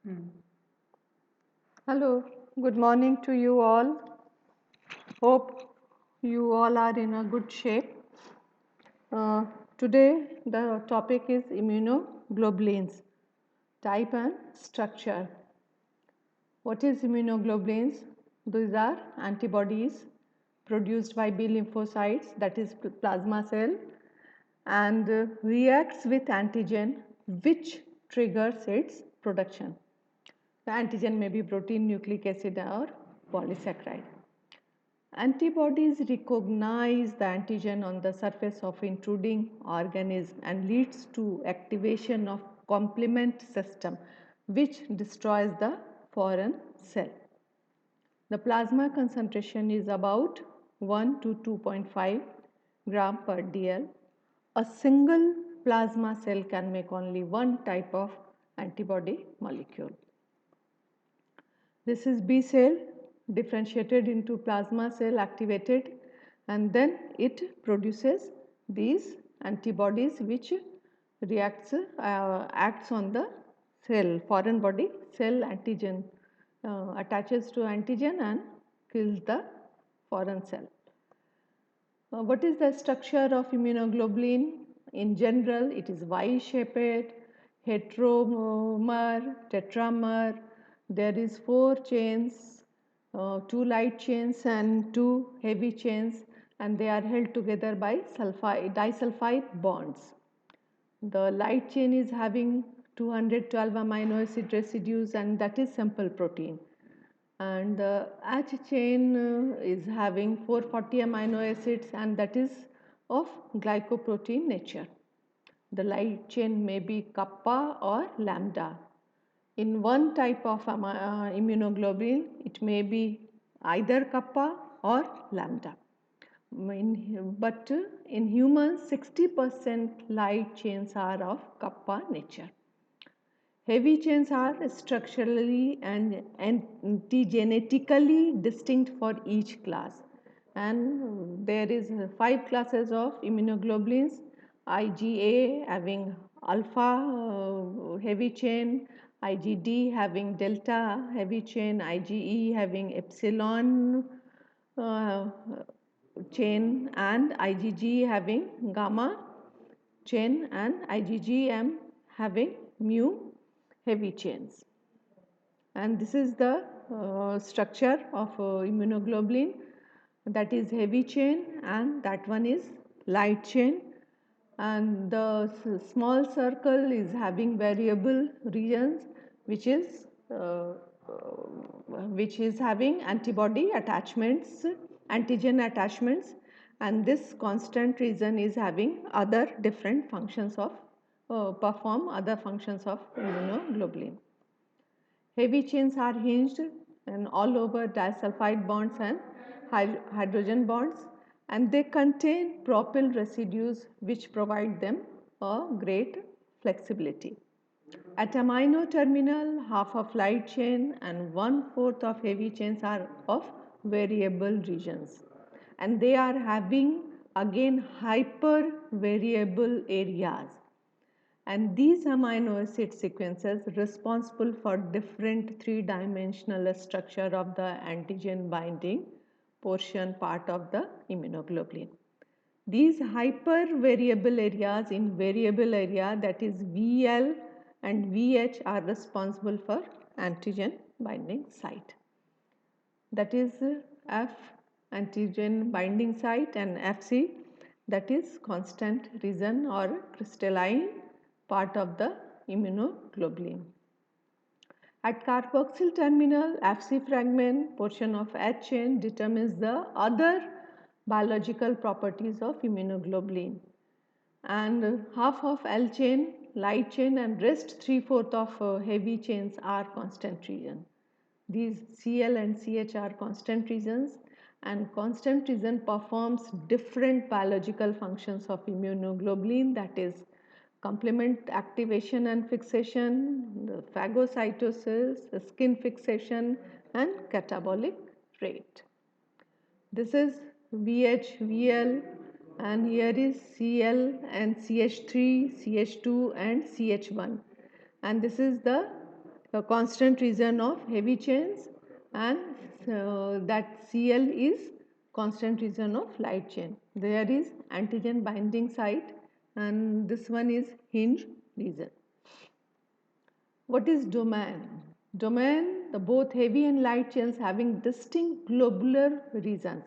Hmm. Hello, good morning to you all. Hope you all are in a good shape. Today, the topic is immunoglobulins, type and structure. What is immunoglobulins? These are antibodies produced by B lymphocytes, that is plasma cell, and reacts with antigen which triggers its production. The antigen may be protein, nucleic acid, or polysaccharide. Antibodies recognize the antigen on the surface of intruding organism and leads to activation of complement system which destroys the foreign cell. The plasma concentration is about 1 to 2.5 gram per dl. A single plasma cell can make only one type of antibody molecule. This is B cell differentiated into plasma cell activated, and then it produces these antibodies which acts on the cell, foreign body cell antigen, attaches to antigen and kills the foreign cell. What is the structure of immunoglobulin? In general, it is Y-shaped, heteromer, tetramer. There is 4 chains, 2 light chains and 2 heavy chains, and they are held together by disulfide bonds. The light chain is having 212 amino acid residues, and that is simple protein. And the H chain is having 440 amino acids, and that is of glycoprotein nature. The light chain may be kappa or lambda. In one type of immunoglobulin, it may be either kappa or lambda. But in humans, 60% light chains are of kappa nature. Heavy chains are structurally and antigenetically distinct for each class, and there is 5 classes of immunoglobulins. IgA having alpha heavy chain, IgD having delta heavy chain, IgE having epsilon uh, chain, and IgG having gamma chain, and IgGM having mu heavy chains. And this is the structure of immunoglobulin, that is heavy chain, and that one is light chain. And the small circle is having variable regions, which is having antibody attachments, antigen attachments, and this constant region is having other different functions of perform other functions of immunoglobulin. Heavy chains are hinged and all over disulfide bonds and hydrogen bonds, and they contain propyl residues which provide them a great flexibility. At amino terminal, half of light chain and 1/4 of heavy chains are of variable regions, and they are having again hyper variable areas, and these amino acid sequences responsible for different three-dimensional structure of the antigen binding portion part of the immunoglobulin. These hyper variable areas in variable area, that is VL and VH, are responsible for antigen binding site. That is F antigen binding site, and FC, that is constant region or crystalline part of the immunoglobulin. At carboxyl terminal, FC fragment portion of H chain determines the other biological properties of immunoglobulin, and half of L chain, light chain, and rest 3/4 of heavy chains are constant region. These Cl and Ch are constant regions, and constant region performs different biological functions of immunoglobulin, that is complement activation and fixation, the phagocytosis, the skin fixation, and catabolic rate. This is VH, VL, and here is Cl and CH3, CH2, and CH1, and this is the a constant region of heavy chains, and that Cl is constant region of light chain. There is antigen binding site, and this one is hinge region. What is domain? Domain, the both heavy and light chains having distinct globular regions,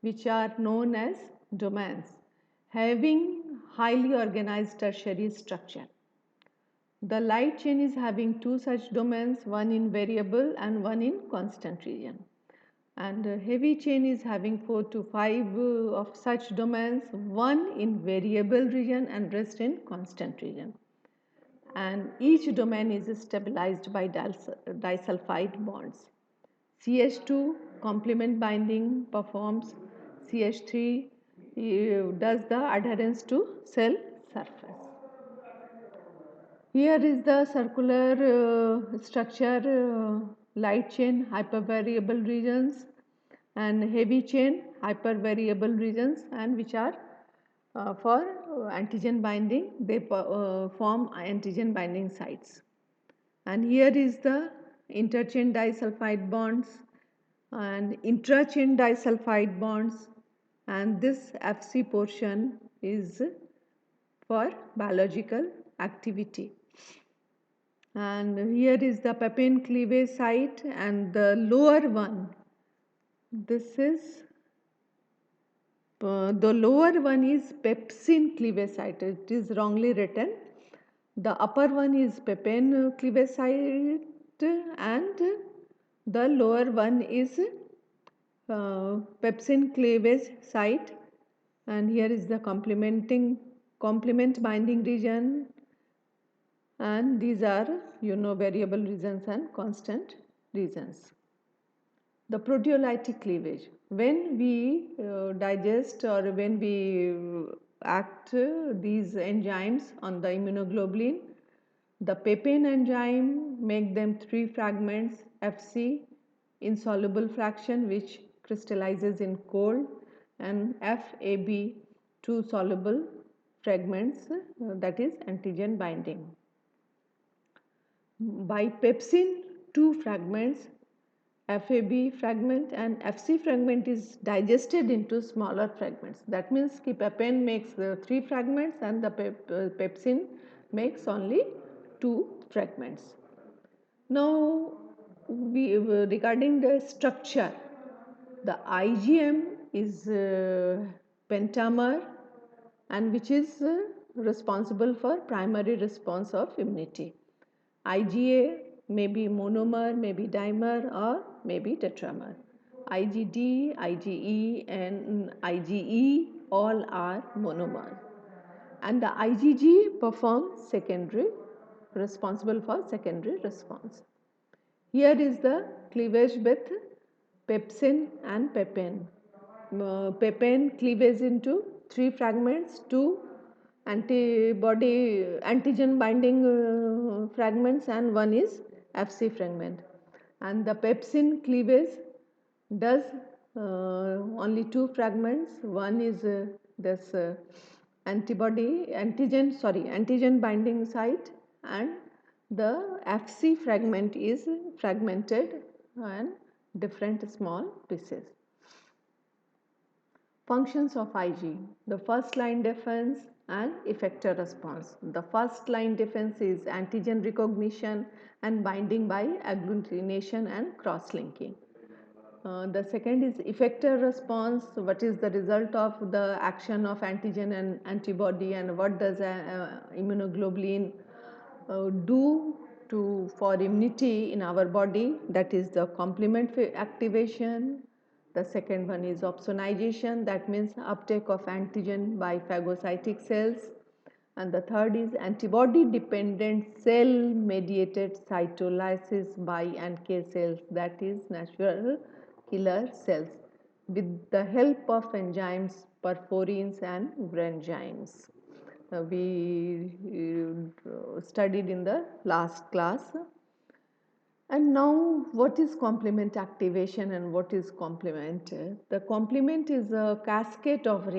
which are known as domains, having highly organized tertiary structure. The light chain is having two such domains, one in variable and one in constant region. And heavy chain is having 4 to 5 of such domains, one in variable region and rest in constant region. And each domain is stabilized by disulfide bonds. CH2 complement binding performs, CH3 does the adherence to cell surface. Here is the circular structure, light chain hypervariable regions and heavy chain hypervariable regions, and which are for antigen binding, they form antigen binding sites. And here is the interchain disulfide bonds and intrachain disulfide bonds, and this Fc portion is for biological activity. And here is the papain cleavage site, and the lower one, this is the lower one is pepsin cleavage site. It is wrongly written. The upper one is papain cleavage site, and the lower one is pepsin cleavage site. And here is the complement binding region, and these are variable regions and constant regions. The proteolytic cleavage, when we digest or when we act these enzymes on the immunoglobulin, the papain enzyme make them 3 fragments Fc insoluble fraction, which crystallizes in cold, and Fab 2 soluble fragments, that is antigen binding. By pepsin 2 fragments, Fab fragment and Fc fragment is digested into smaller fragments. That means papain makes 3 fragments and the pepsin makes only 2 fragments. Now, regarding the structure, the IgM is pentamer, and which is responsible for primary response of immunity. IgA may be monomer, may be dimer, or may be tetramer. IgD, IgE and IgE all are monomer. And the IgG performs secondary, responsible for secondary response. Here is the cleavage with pepsin and papain. Papain cleavage into 3 fragments, 2 antigen binding fragments, and 1 is Fc fragment. And the pepsin cleavage does only 2 fragments. One is this antigen binding site, and the Fc fragment is fragmented and different small pieces. Functions of Ig: the first line defense and effector response. The first line defense is antigen recognition and binding by agglutination and cross-linking. The second is effector response. What is the result of the action of antigen and antibody, and what does immunoglobulin do for immunity in our body? That is the complement activation. The second one is opsonization, that means uptake of antigen by phagocytic cells. And the third is antibody dependent cell mediated cytolysis by NK cells, that is natural killer cells, with the help of enzymes, perforins and granzymes. We studied in the last class. And now, what is complement activation and what is complement? The complement is a cascade of